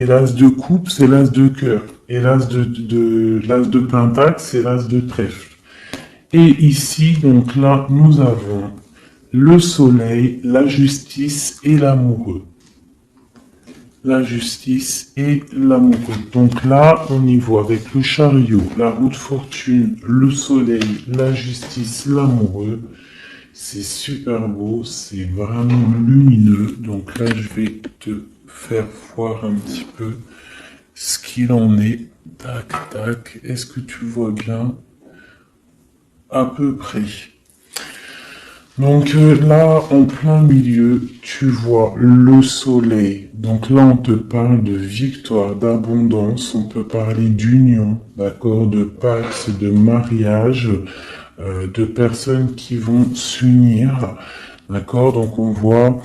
Et l'as de coupe, c'est l'as de cœur. Et l'as de pentacle, c'est l'as de trèfle. Et ici, donc là, nous avons le soleil, la justice et l'amoureux. La justice et l'amoureux. Donc là, on y voit avec le chariot, la roue de fortune, le soleil, la justice, l'amoureux. C'est super beau, c'est vraiment lumineux. Donc là, je vais te faire voir un petit peu ce qu'il en est. Tac, tac. Est-ce que tu vois bien? À peu près. Donc là, en plein milieu, tu vois le soleil. Donc là, on te parle de victoire, d'abondance, on peut parler d'union, d'accord, de pax, de mariage, de personnes qui vont s'unir, d'accord. Donc on voit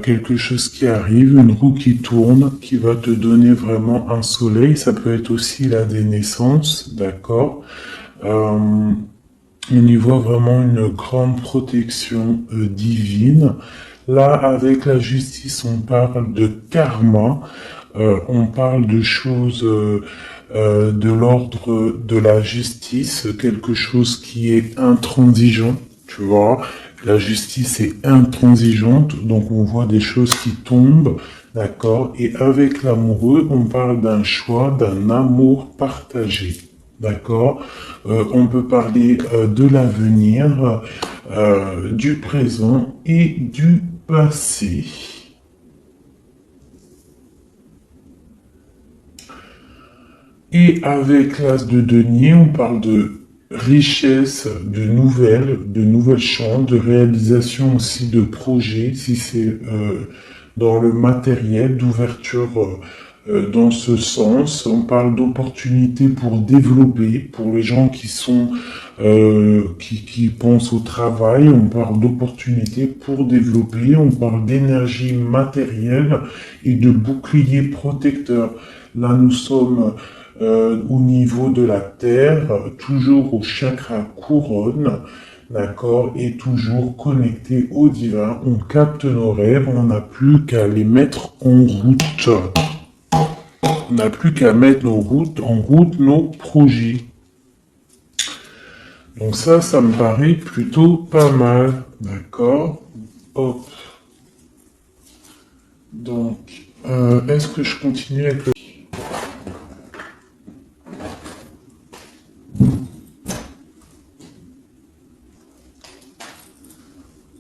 quelque chose qui arrive, une roue qui tourne, qui va te donner vraiment un soleil. Ça peut être aussi la dénaissance, d'accord. On y voit vraiment une grande protection divine. Là, avec la justice, on parle de karma, on parle de choses de l'ordre de la justice, quelque chose qui est intransigeant, tu vois. La justice est intransigeante, donc on voit des choses qui tombent, d'accord. Et avec l'amoureux, on parle d'un choix, d'un amour partagé. D'accord. On peut parler de l'avenir, du présent et du passé. Et avec l'as de denier, on parle de richesse, de nouvelles chances, de réalisation aussi de projets, si c'est dans le matériel, d'ouverture dans ce sens. On parle d'opportunités pour développer, pour les gens qui sont qui pensent au travail. On parle d'opportunités pour développer. On parle d'énergie matérielle et de bouclier protecteur. Là, nous sommes au niveau de la terre, toujours au chakra couronne, d'accord, et toujours connecté au divin. On capte nos rêves, on n'a plus qu'à les mettre en route. On n'a plus qu'à mettre en route nos projets. Donc ça me paraît plutôt pas mal, d'accord. Hop. Donc, est-ce que je continue avec le...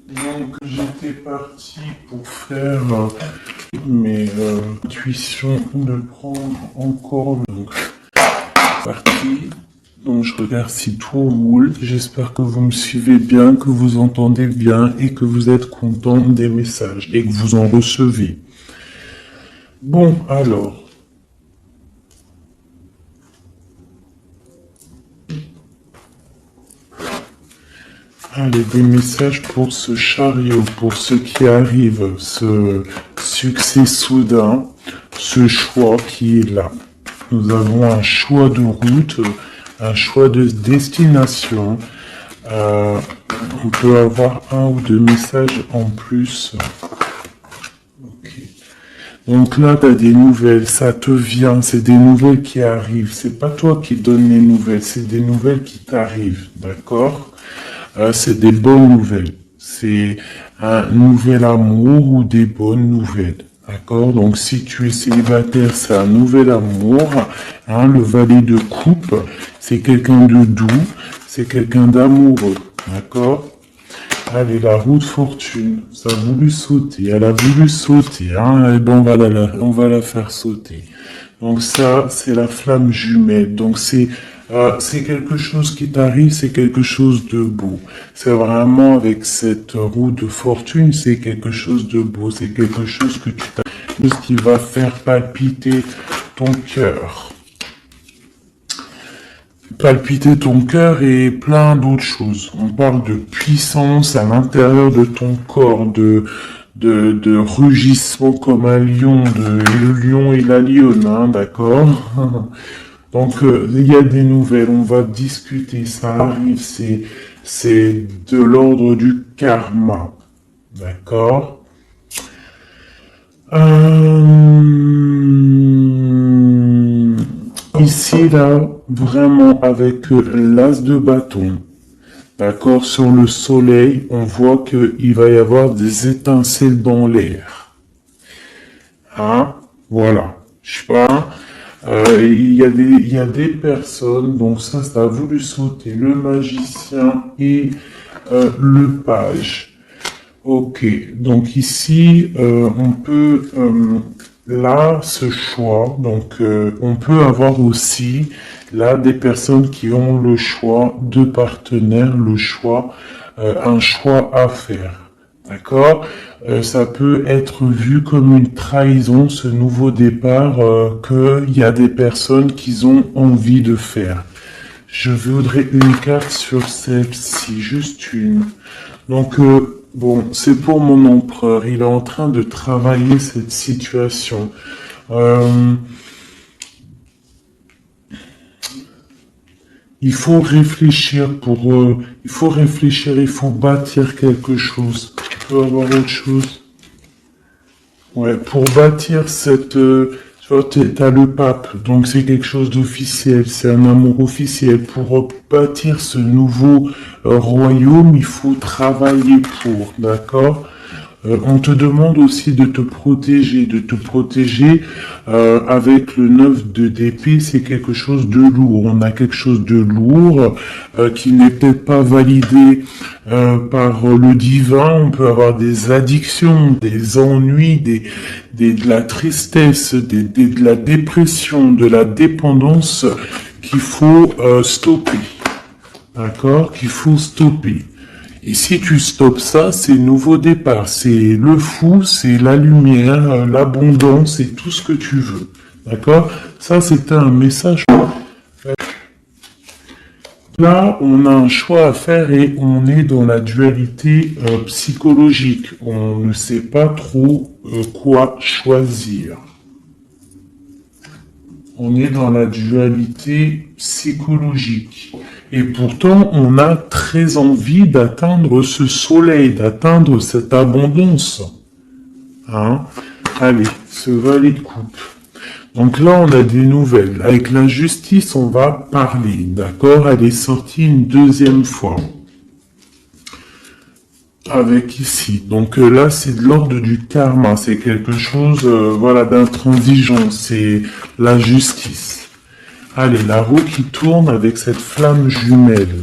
Donc, j'étais parti pour faire mes intuitions de prendre encore le... parti. Donc, je regarde si tout roule. J'espère que vous me suivez bien, que vous entendez bien et que vous êtes content des messages et que vous en recevez. Bon, alors. Allez, des messages pour ce chariot, pour ceux qui arrivent, ce succès soudain, ce choix qui est là. Nous avons un choix de route, un choix de destination. On peut avoir un ou deux messages en plus. Okay. Donc là, tu as des nouvelles, ça te vient, c'est des nouvelles qui arrivent. C'est pas toi qui donnes les nouvelles, c'est des nouvelles qui t'arrivent, d'accord? C'est des bonnes nouvelles. C'est un nouvel amour ou des bonnes nouvelles. D'accord? Donc, si tu es célibataire, c'est un nouvel amour. Hein, le valet de coupe, c'est quelqu'un de doux, c'est quelqu'un d'amoureux. D'accord? Allez, la roue de fortune, ça a voulu sauter, elle a voulu sauter. Hein, et ben on va la faire sauter. Donc ça, c'est la flamme jumelle. Donc c'est quelque chose qui t'arrive, c'est quelque chose de beau. C'est vraiment avec cette roue de fortune, c'est quelque chose de beau, c'est quelque chose que tu t'as, qui va faire palpiter ton cœur. Palpiter ton cœur et plein d'autres choses. On parle de puissance à l'intérieur de ton corps, de rugissement comme un lion, le lion et la lionne, hein, d'accord? Donc, il y a des nouvelles, on va discuter, ça arrive, c'est de l'ordre du karma. D'accord? ici, là, vraiment, avec l'as de bâton, d'accord, sur le soleil, on voit qu'il va y avoir des étincelles dans l'air. Hein? Voilà. Je sais pas. Il y a des personnes, donc ça a voulu sauter le magicien et le page. Ok, donc ici, on peut, là, ce choix, donc on peut avoir aussi, là, des personnes qui ont le choix, deux partenaires, le choix, un choix à faire. D'accord? Ça peut être vu comme une trahison, ce nouveau départ, qu'il y a des personnes qui ont envie de faire. Je voudrais une carte sur celle-ci, juste une. Donc, bon, c'est pour mon empereur. Il est en train de travailler cette situation. Il faut réfléchir il faut réfléchir, il faut bâtir quelque chose. On peut avoir autre chose. Ouais, pour bâtir tu vois, t'as le pape, donc c'est quelque chose d'officiel, c'est un amour officiel. Pour bâtir ce nouveau royaume, il faut travailler pour, d'accord? On te demande aussi de te protéger avec le 9 de d'épée, c'est quelque chose de lourd. On a quelque chose de lourd qui n'est peut-être pas validé par le divin. On peut avoir des addictions, des ennuis, de la tristesse, de la dépression, de la dépendance qu'il faut stopper. D'accord? Qu'il faut stopper. Et si tu stoppes ça, c'est nouveau départ. C'est le fou, c'est la lumière, l'abondance et tout ce que tu veux. D'accord? Ça, c'était un message. Là, on a un choix à faire et on est dans la dualité psychologique. On ne sait pas trop quoi choisir. On est dans la dualité psychologique. Et pourtant, on a très envie d'atteindre ce soleil, d'atteindre cette abondance. Hein? Allez, ce valet de coupe. Donc là, on a des nouvelles. Avec la justice, on va parler. D'accord? Elle est sortie une deuxième fois. Avec ici. Donc là, c'est de l'ordre du karma. C'est quelque chose, voilà, d'intransigeant. C'est la justice. Allez, la roue qui tourne avec cette flamme jumelle.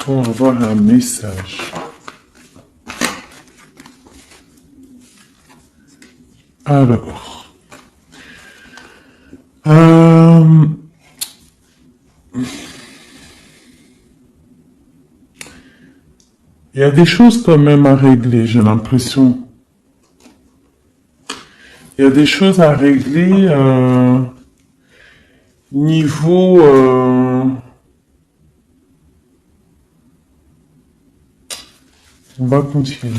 On va avoir un message. Alors. Il y a des choses quand même à régler, j'ai l'impression. Il y a des choses à régler niveau... On va continuer.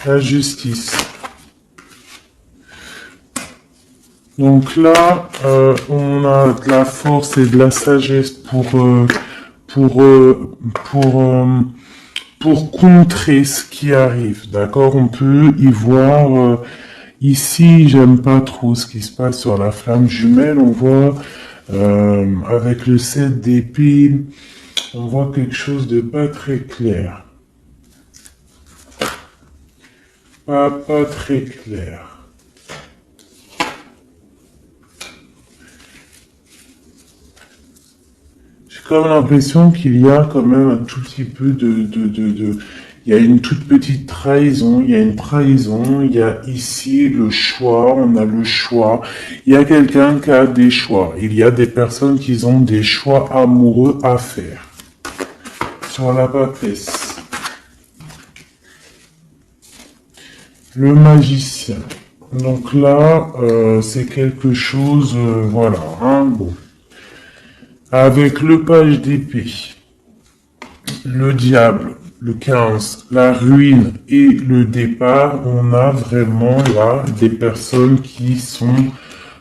La justice. Donc là, on a de la force et de la sagesse pour contrer ce qui arrive. D'accord? On peut y voir ici, j'aime pas trop ce qui se passe sur la flamme jumelle. On voit avec le 7 d'épée, on voit quelque chose de pas très clair. Pas très clair. J'ai comme l'impression qu'il y a quand même un tout petit peu il y a une toute petite trahison, il y a une trahison, il y a ici le choix, on a le choix. Il y a quelqu'un qui a des choix. Il y a des personnes qui ont des choix amoureux à faire. Sur la papesse. Le magicien. Donc là, c'est quelque chose, voilà, hein, bon. Avec le page d'épée, le diable. le 15, la ruine et le départ, on a vraiment là des personnes qui sont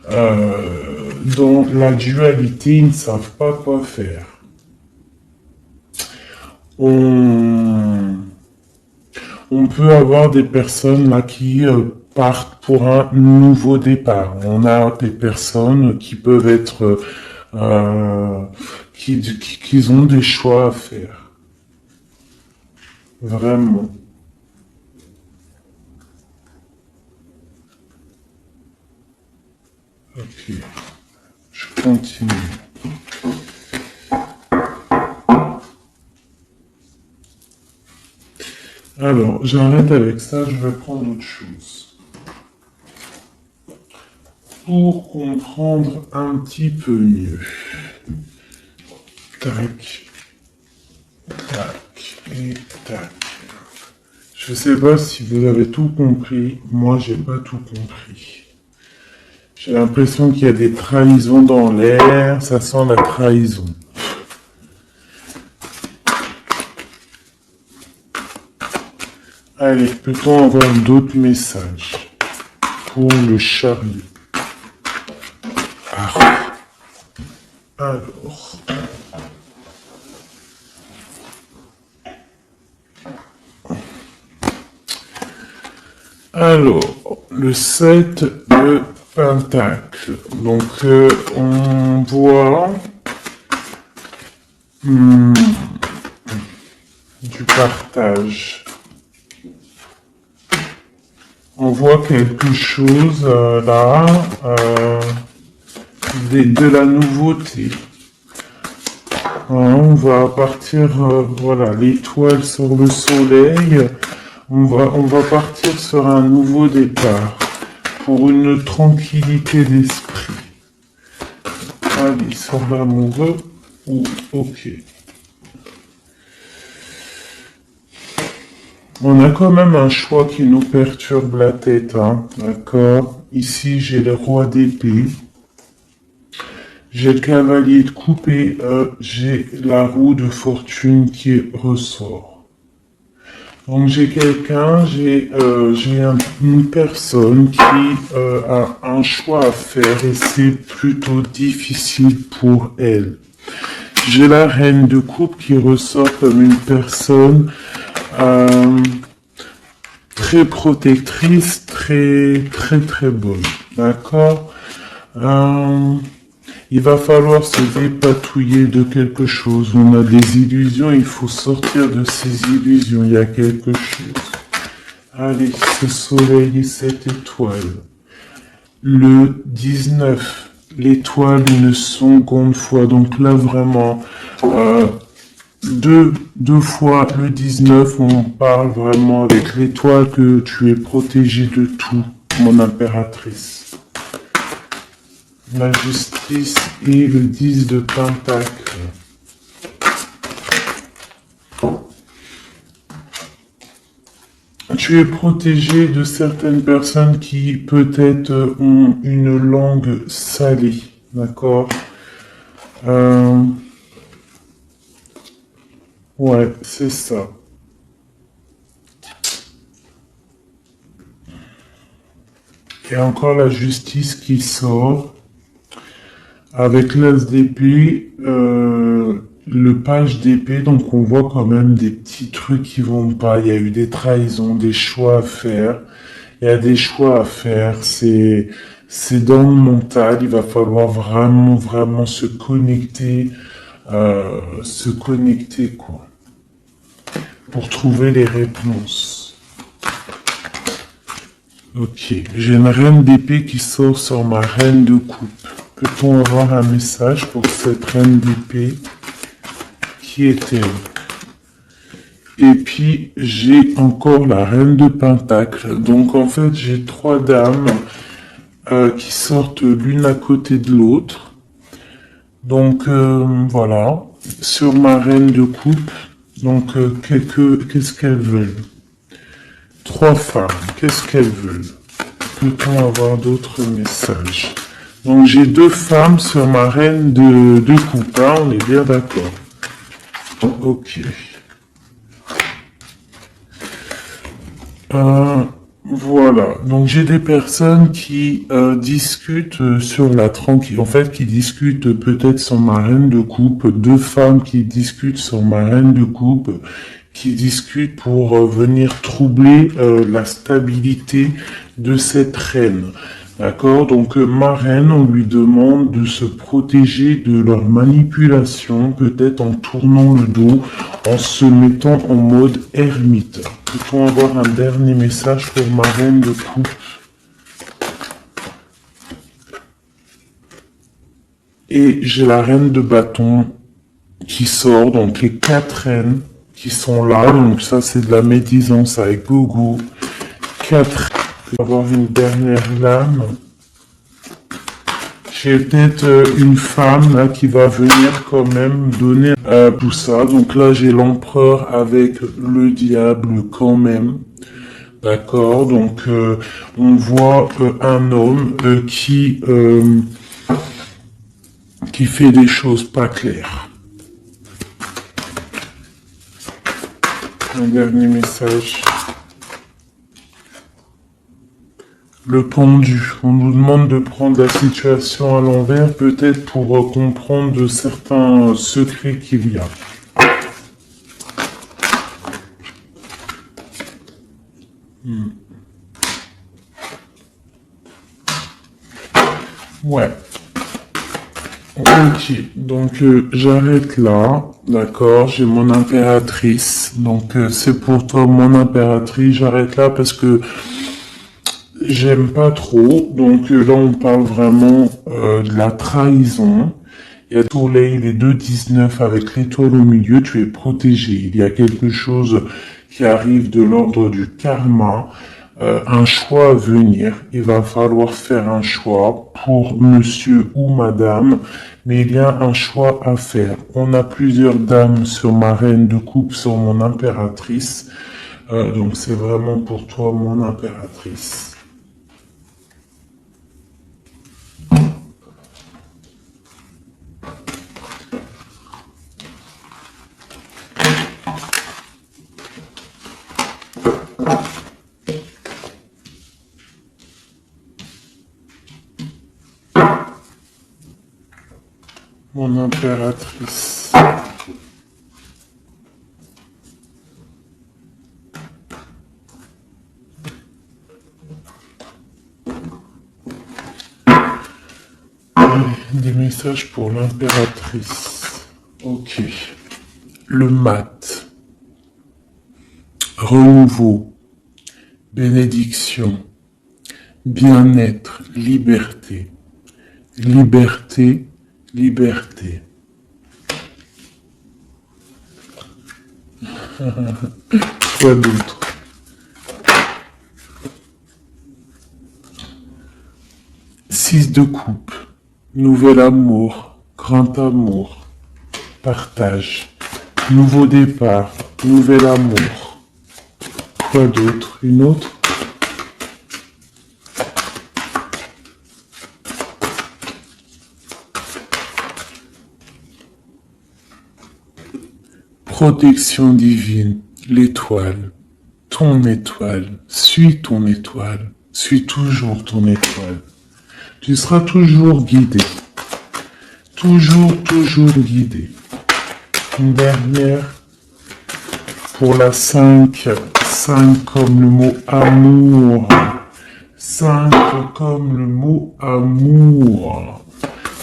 dans la dualité, ils ne savent pas quoi faire. On peut avoir des personnes là qui partent pour un nouveau départ. On a des personnes qui peuvent être qui ont des choix à faire. Vraiment. Ok. Je continue. Alors, j'arrête avec ça, je vais prendre autre chose. Pour comprendre un petit peu mieux. Tac. Tac. Et tac. Je sais pas si vous avez tout compris. Moi, j'ai pas tout compris. J'ai l'impression qu'il y a des trahisons dans l'air. Ça sent la trahison. Allez, peut-on avoir d'autres messages pour le chariot? Ah. Alors. Alors, le 7 de Pentacle. Donc, on voit du partage. On voit quelque chose là, de la nouveauté. On va partir, voilà, l'étoile sur le soleil. On va partir sur un nouveau départ pour une tranquillité d'esprit. Allez, sur l'amoureux. Ok. On a quand même un choix qui nous perturbe la tête, hein, d'accord? Ici, j'ai le roi d'épée. J'ai le cavalier de coupe et j'ai la roue de fortune qui ressort. Donc j'ai quelqu'un, j'ai une personne qui a un choix à faire et c'est plutôt difficile pour elle. J'ai la reine de coupe qui ressort comme une personne très protectrice, très bonne, d'accord? Il va falloir se dépatouiller de quelque chose. On a des illusions, il faut sortir de ces illusions. Il y a quelque chose. Allez, ce soleil et cette étoile. Le 19, l'étoile une seconde fois. Donc là, vraiment, deux fois le 19, on parle vraiment avec l'étoile que tu es protégé de tout, mon impératrice. La justice et le 10 de Pentacle. Tu es protégé de certaines personnes qui peut-être ont une langue salée, d'accord? Ouais, c'est ça. Il y a encore la justice qui sort. Avec l'as d'épée, le page d'épée, donc on voit quand même des petits trucs qui vont pas. Il y a eu des trahisons, des choix à faire. Il y a des choix à faire. C'est dans le mental. Il va falloir vraiment se connecter quoi, pour trouver les réponses. Ok, j'ai une reine d'épée qui sort sur ma reine de coupe. Peut-on avoir un message pour cette reine d'épée? Qui est-elle? Et puis, j'ai encore la reine de pentacle. Donc, en fait, j'ai trois dames qui sortent l'une à côté de l'autre. Donc, voilà. Sur ma reine de coupe. Donc, qu'est-ce qu'elles veulent? Trois femmes. Qu'est-ce qu'elles veulent? Peut-on avoir d'autres messages? Donc j'ai deux femmes sur ma reine de coupe, hein, on est bien d'accord. Ok. Euh, voilà, donc j'ai des personnes qui discutent sur la tranquille, en fait, qui discutent peut-être sur ma reine de coupe, deux femmes qui discutent sur ma reine de coupe, qui discutent pour venir troubler la stabilité de cette reine. D'accord? Donc, ma reine, on lui demande de se protéger de leur manipulation, peut-être en tournant le dos, en se mettant en mode ermite. Peut-on avoir un dernier message pour ma reine de coupe? Et j'ai la reine de bâton qui sort, donc les quatre reines qui sont là. Donc ça, c'est de la médisance avec Gogo. Quatre. Je vais avoir une dernière lame. J'ai peut-être une femme là qui va venir quand même donner tout ça. Donc là, j'ai l'empereur avec le diable quand même. D'accord, donc on voit un homme qui fait des choses pas claires. Un dernier message. Le pendu. On nous demande de prendre la situation à l'envers, peut-être pour comprendre de certains secrets qu'il y a. Ouais. Ok, donc j'arrête là, d'accord, j'ai mon impératrice, donc c'est pour toi mon impératrice, j'arrête là parce que j'aime pas trop, donc là on parle vraiment de la trahison, il y a le soleil, les 2,19 avec l'étoile au milieu, tu es protégé, il y a quelque chose qui arrive de l'ordre du karma, un choix à venir. Il va falloir faire un choix pour monsieur ou madame, mais il y a un choix à faire. On a plusieurs dames sur ma reine de coupe, sur mon impératrice. Donc c'est vraiment pour toi, mon impératrice. Mon impératrice. Allez, des messages pour l'impératrice. Ok. Le mat. Renouveau. Bénédiction. Bien-être. Liberté. Liberté. Liberté. Quoi d'autre? Six de coupe. Nouvel amour. Grand amour. Partage. Nouveau départ. Nouvel amour. Quoi d'autre? Une autre? Protection divine, l'étoile, ton étoile, suis ton étoile, suis toujours ton étoile. Tu seras toujours guidé, toujours guidé. Une dernière pour la 5, 5 comme le mot amour, 5 comme le mot amour.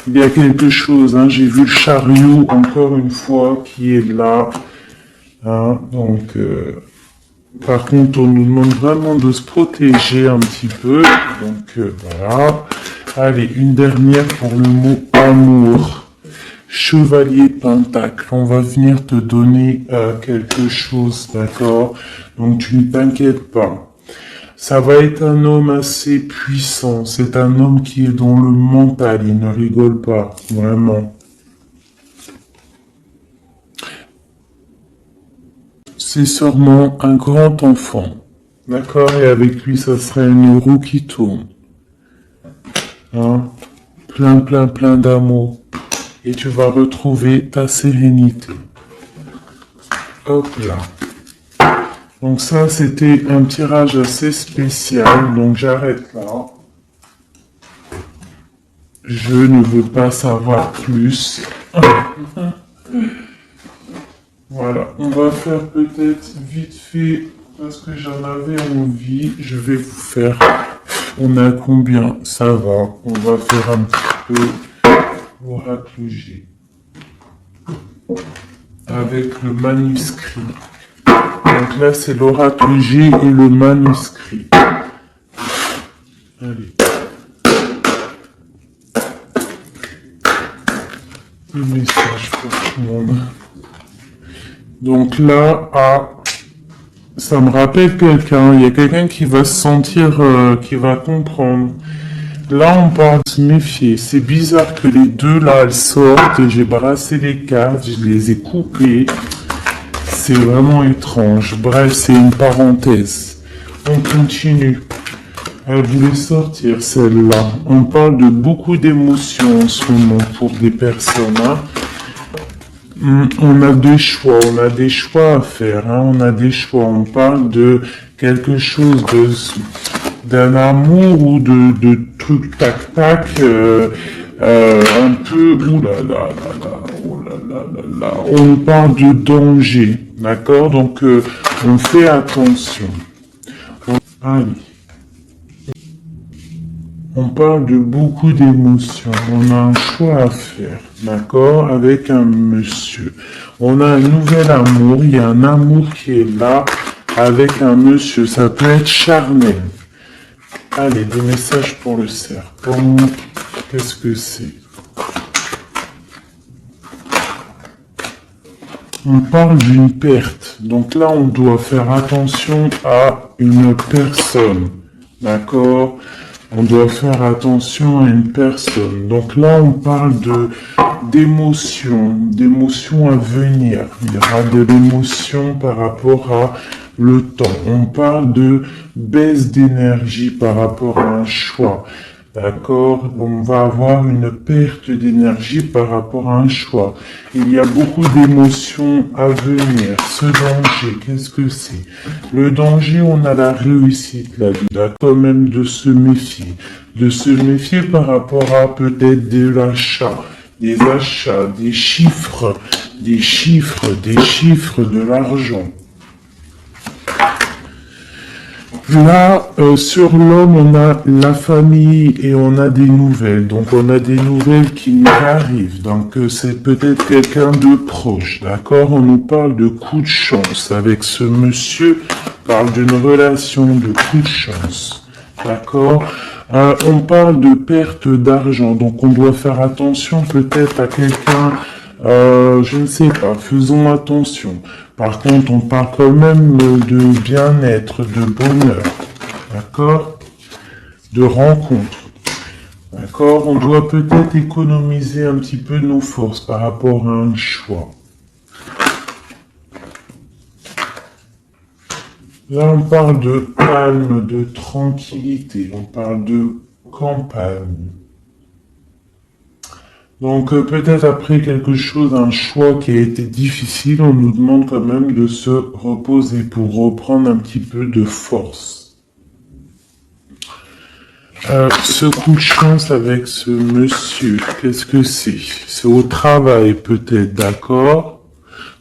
Il y a quelque chose, hein, j'ai vu le chariot encore une fois qui est là. Hein, donc, par contre, on nous demande vraiment de se protéger un petit peu. Donc, voilà. Allez, une dernière pour le mot amour. Chevalier Pentacle, on va venir te donner quelque chose, d'accord? Donc, tu ne t'inquiètes pas. Ça va être un homme assez puissant. C'est un homme qui est dans le mental. Il ne rigole pas, vraiment. C'est sûrement un grand enfant. D'accord? Et avec lui, ça serait une roue qui tourne. Hein? Plein d'amour. Et tu vas retrouver ta sérénité. Hop là. Donc ça, c'était un tirage assez spécial, donc j'arrête là. Je ne veux pas savoir plus. Voilà, on va faire peut-être vite fait, parce que j'en avais envie, je vais vous faire, on a combien? Ça va, on va faire un petit peu l'oracle G, avec le manuscrit. Donc là, c'est l'oracle G et le manuscrit. Allez. Le message pour tout le monde. Donc là, ça me rappelle quelqu'un. Il y a quelqu'un qui va se sentir, qui va comprendre. Là, on parle de se méfier. C'est bizarre que les deux, là, elles sortent. J'ai brassé les cartes, je les ai coupées. C'est vraiment étrange. Bref, c'est une parenthèse. On continue. Elle voulait sortir, celle-là. On parle de beaucoup d'émotions en ce moment pour des personnes. Hein. On a des choix à faire. Hein. On a des choix. On parle de quelque chose d'un amour ou de trucs tac-tac, un peu, on parle de danger, d'accord? Donc, on fait attention. Allez. On parle de beaucoup d'émotions. On a un choix à faire, d'accord? Avec un monsieur. On a un nouvel amour. Il y a un amour qui est là avec un monsieur. Ça peut être charnel. Allez, des messages pour le serpent. Qu'est-ce que c'est? On parle d'une perte. Donc là, on doit faire attention à une personne. D'accord? On doit faire attention à une personne. Donc là, on parle d'émotions à venir. Il y aura de l'émotion par rapport à le temps. On parle de baisse d'énergie par rapport à un choix. D'accord? On va avoir une perte d'énergie par rapport à un choix. Il y a beaucoup d'émotions à venir. Ce danger, qu'est-ce que c'est? Le danger, on a la réussite là-dedans. D'accord? Même de se méfier. De se méfier par rapport à peut-être des achats, des chiffres, de l'argent. Là, sur l'homme, on a la famille et on a des nouvelles. Donc, on a des nouvelles qui nous arrivent. Donc, c'est peut-être quelqu'un de proche, d'accord? On nous parle de coup de chance. Avec ce monsieur, on parle d'une relation de coup de chance, d'accord? On parle de perte d'argent. Donc, on doit faire attention peut-être à quelqu'un... je ne sais pas, faisons attention. Par contre, on parle quand même de bien-être, de bonheur, d'accord? De rencontre, d'accord? On doit peut-être économiser un petit peu nos forces par rapport à un choix. Là, on parle de calme, de tranquillité, on parle de campagne. Donc peut-être après quelque chose, un choix qui a été difficile, on nous demande quand même de se reposer pour reprendre un petit peu de force. Ce coup de chance avec ce monsieur, qu'est-ce que c'est? C'est au travail peut-être, d'accord?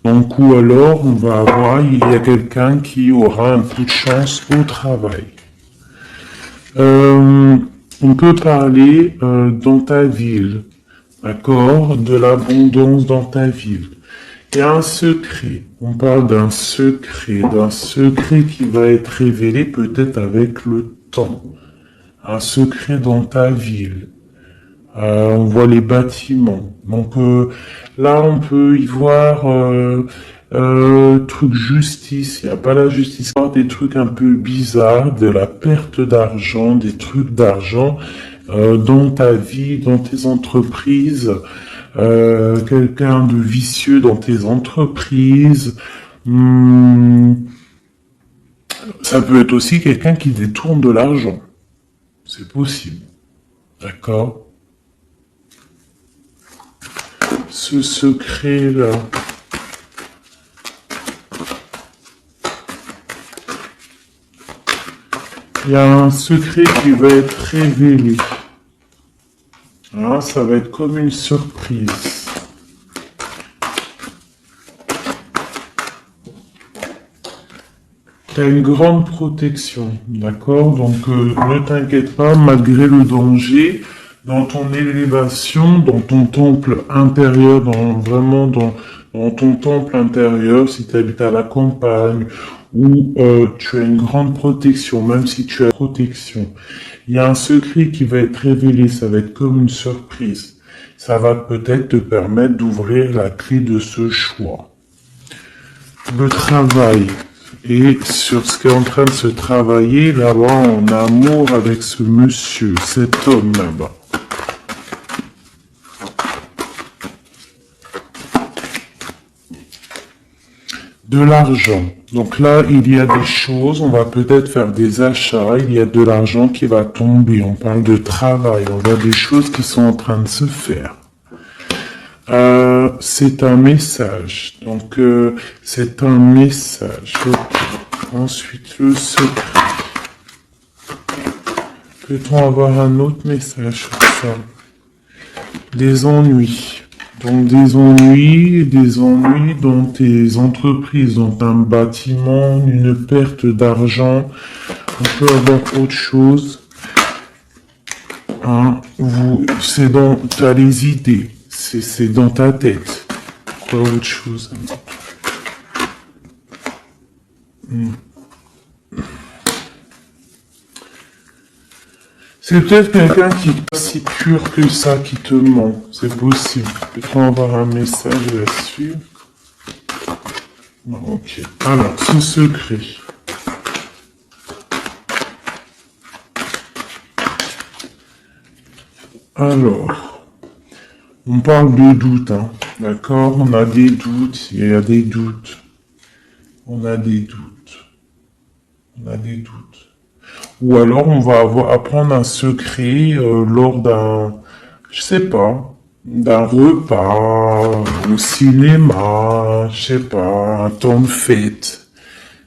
Donc ou alors on va avoir, il y a quelqu'un qui aura un coup de chance au travail. On peut parler dans ta ville. D'accord? De l'abondance dans ta ville. Il y a un secret. On parle d'un secret qui va être révélé peut-être avec le temps. Un secret dans ta ville. On voit les bâtiments. Donc là, on peut y voir truc justice. Il n'y a pas la justice. Des trucs un peu bizarres, de la perte d'argent, des trucs d'argent. Dans ta vie, dans tes entreprises, quelqu'un de vicieux dans tes entreprises. Ça peut être aussi quelqu'un qui détourne de l'argent. C'est possible. D'accord? Ce secret-là. Il y a un secret qui va être révélé. Ah, ça va être comme une surprise. Tu as une grande protection, d'accord? Donc, ne t'inquiète pas, malgré le danger, dans ton élévation, dans ton temple intérieur, dans ton temple intérieur, si tu habites à la campagne, où tu as une grande protection, même si tu as protection, il y a un secret qui va être révélé, ça va être comme une surprise. Ça va peut-être te permettre d'ouvrir la clé de ce choix. Le travail. Et sur ce qui est en train de se travailler là-bas en amour avec ce monsieur, cet homme là-bas. De l'argent. Donc là, il y a des choses, on va peut-être faire des achats, il y a de l'argent qui va tomber. On parle de travail, on voit des choses qui sont en train de se faire. C'est un message. Donc, c'est un message. Ensuite, le secret. Peut-on avoir un autre message sur ça? Des ennuis. Donc, des ennuis dans tes entreprises, dans un bâtiment, une perte d'argent. On peut avoir autre chose. Hein, c'est dans, t'as les idées. C'est dans ta tête. Quoi autre chose? C'est peut-être quelqu'un qui n'est pas si pur que ça qui te ment. C'est possible. Peut-on avoir un message là-dessus? Ok. Alors, ce secret. Alors, on parle de doute, hein. D'accord? On a des doutes, il y a des doutes. On a des doutes. On a des doutes. Ou alors on va apprendre un secret lors d'un, je sais pas, d'un repas, au cinéma, je sais pas, un temps de fête.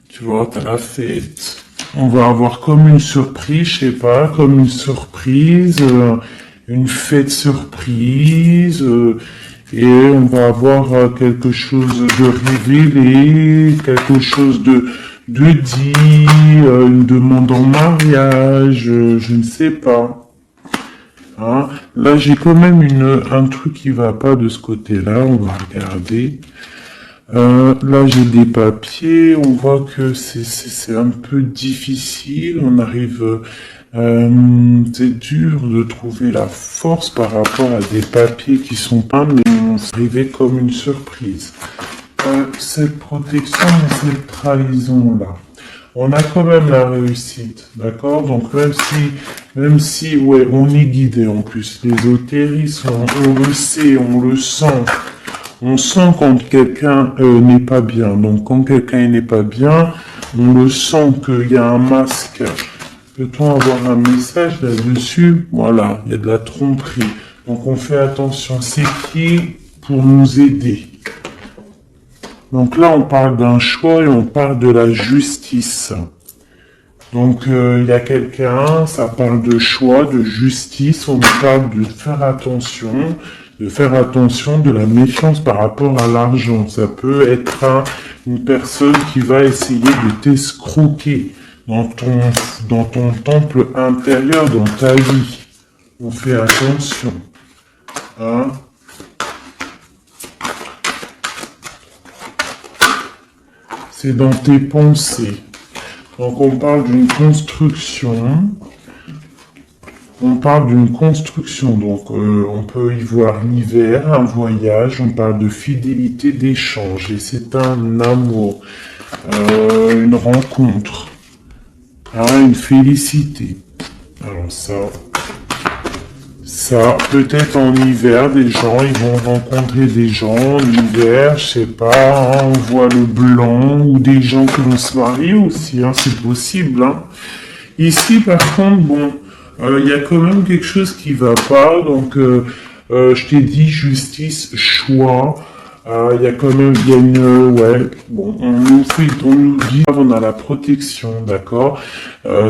Tu vois, t'as la fête. On va avoir comme une surprise, je sais pas, comme une surprise, une fête surprise, et on va avoir quelque chose de révélé, quelque chose de dit, une demande en mariage, je ne sais pas. Hein? Là, j'ai quand même un truc qui va pas de ce côté-là, on va regarder. Là, j'ai des papiers, on voit que c'est un peu difficile, on arrive, c'est dur de trouver la force par rapport à des papiers qui sont pas, mais on s'arrivait comme une surprise. Cette protection et cette trahison-là, on a quand même la réussite, d'accord? Donc même si, ouais, on est guidé en plus. L'ésotérisme, on le sait, on le sent. On sent quand quelqu'un n'est pas bien. Donc quand quelqu'un n'est pas bien, on le sent qu'il y a un masque. Peut-on avoir un message là-dessus? Voilà, il y a de la tromperie. Donc on fait attention. C'est qui pour nous aider? Donc là, on parle d'un choix et on parle de la justice. Donc, il y a quelqu'un, ça parle de choix, de justice, on parle de faire attention, de la méfiance par rapport à l'argent. Ça peut être une personne qui va essayer de t'escroquer dans ton temple intérieur, dans ta vie. On fait attention. Hein? C'est dans tes pensées. Donc on parle d'une construction. On parle d'une construction. Donc on peut y voir l'hiver, un voyage. On parle de fidélité, d'échange. Et c'est un amour, une rencontre, hein, une félicité. Alors ça, peut-être en hiver, des gens, ils vont rencontrer des gens en hiver, je sais pas, hein, on voit le blanc, ou des gens qui vont se marier aussi, hein, c'est possible. Hein. Ici, par contre, bon, il y a quand même quelque chose qui va pas, donc je t'ai dit justice, choix, Il y a quand même, il y a une, ouais, bon, on nous dit, on a la protection, d'accord.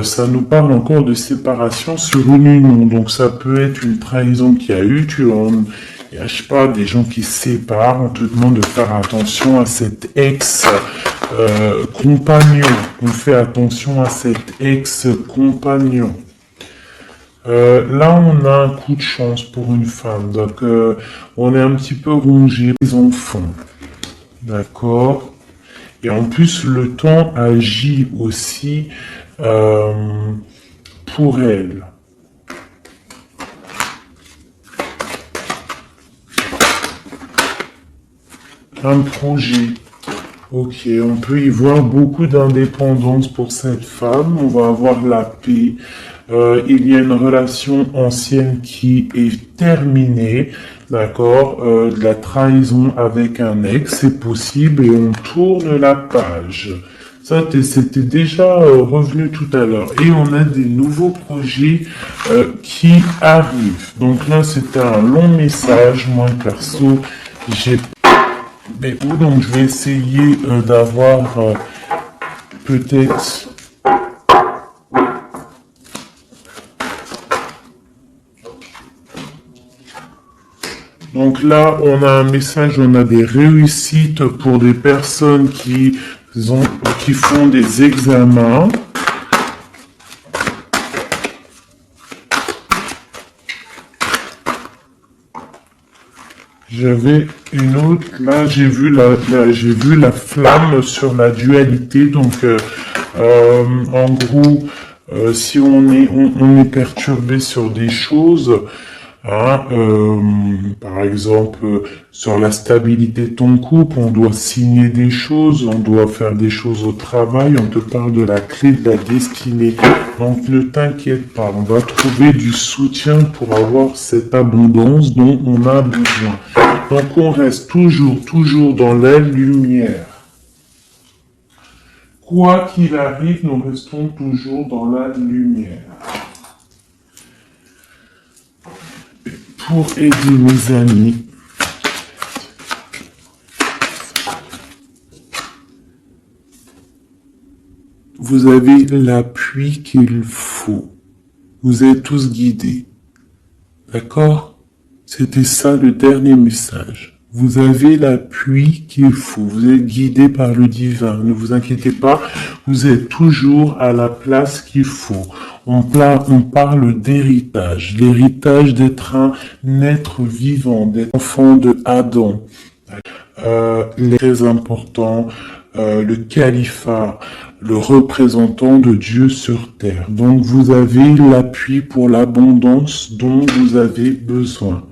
Ça nous parle encore de séparation sur une union, donc ça peut être une trahison qu'il y a eu, il y a, je sais pas, des gens qui se séparent, on te demande de faire attention à cet ex-compagnon, on fait attention à cet ex-compagnon. Là, on a un coup de chance pour une femme, donc on est un petit peu rongé les enfants, d'accord. Et en plus, le temps agit aussi pour elle. Un projet. Ok, on peut y voir beaucoup d'indépendance pour cette femme. On va avoir la paix. Il y a une relation ancienne qui est terminée, d'accord. De la trahison avec un ex, c'est possible et on tourne la page. Ça, c'était déjà revenu tout à l'heure. Et on a des nouveaux projets qui arrivent. Donc là, c'était un long message. Moi, perso, j'ai... Donc, je vais essayer d'avoir peut-être... Donc là, on a un message, on a des réussites pour des personnes qui font des examens. J'avais une autre, là j'ai vu la flamme sur la dualité, donc en gros, si on est perturbé sur des choses, hein, par exemple, sur la stabilité de ton couple, on doit signer des choses, on doit faire des choses au travail, on te parle de la clé de la destinée. Donc ne t'inquiète pas, on va trouver du soutien pour avoir cette abondance dont on a besoin. Donc on reste toujours dans la lumière. Quoi qu'il arrive, nous restons toujours dans la lumière. Pour aider mes amis, vous avez l'appui qu'il faut. Vous êtes tous guidés. D'accord? C'était ça le dernier message. Vous avez l'appui qu'il faut. Vous êtes guidés par le divin. Ne vous inquiétez pas. Vous êtes toujours à la place qu'il faut. On parle d'héritage. L'héritage d'être un être vivant, d'être enfant de Adam. Les très important, le califat, le représentant de Dieu sur terre. Donc vous avez l'appui pour l'abondance dont vous avez besoin.